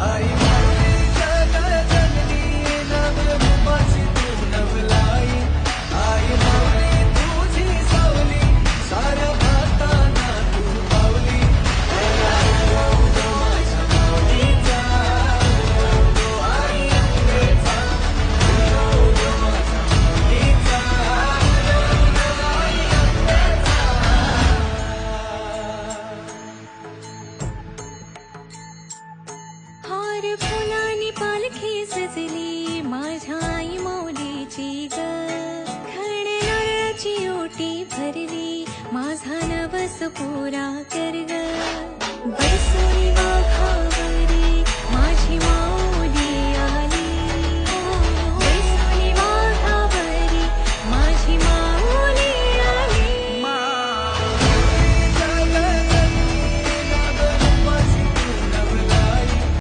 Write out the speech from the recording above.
आई माऊली जग जननी नवरूपाची तू नवलाई आई माऊली तुझी सावली साऱ्या भारताना तू पावली माझ्या माऊलीचा आई अंबेचा माझ्या माऊलीचा आई अंबेचा हार फुलांनी पालखी सजली माझ्या आई माऊलीची ग खण नारळाची ओटी भरली माझा नवस पुरा कर ग